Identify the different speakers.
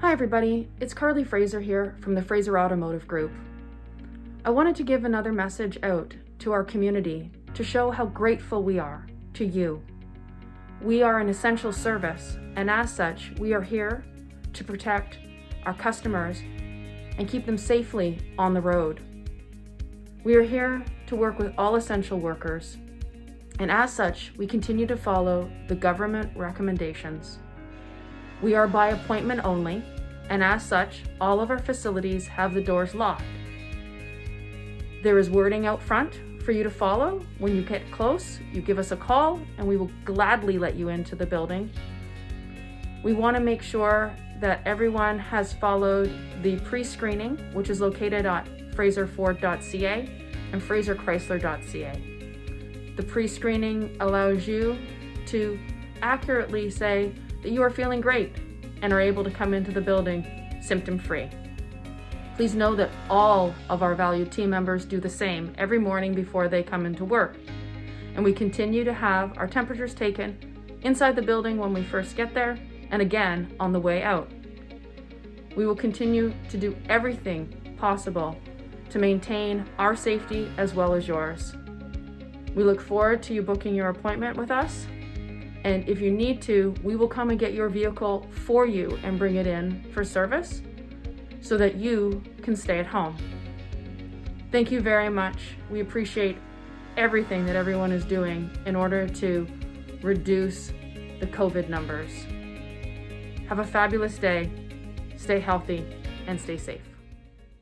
Speaker 1: Hi everybody, it's Carlee Fraser here from the Fraser Automotive Group. I wanted to give another message out to our community to show how grateful we are to you. We are an essential service, and as such, we are here to protect our customers and keep them safely on the road. We are here to work with all essential workers, and as such, we continue to follow the government recommendations. We are by appointment only, and as such, all of our facilities have the doors locked. There is wording out front for you to follow. When you get close, you give us a call and we will gladly let you into the building. We want to make sure that everyone has followed the pre-screening, which is located at fraserford.ca and fraserchrysler.ca. The pre-screening allows you to accurately say that you are feeling great and are able to come into the building symptom-free. Please know that all of our valued team members do the same every morning before they come into work. And we continue to have our temperatures taken inside the building when we first get there and again on the way out. We will continue to do everything possible to maintain our safety as well as yours. We look forward to you booking your appointment with us. And if you need to, we will come and get your vehicle for you and bring it in for service so that you can stay at home. Thank you very much. We appreciate everything that everyone is doing in order to reduce the COVID numbers. Have a fabulous day, stay healthy, and stay safe.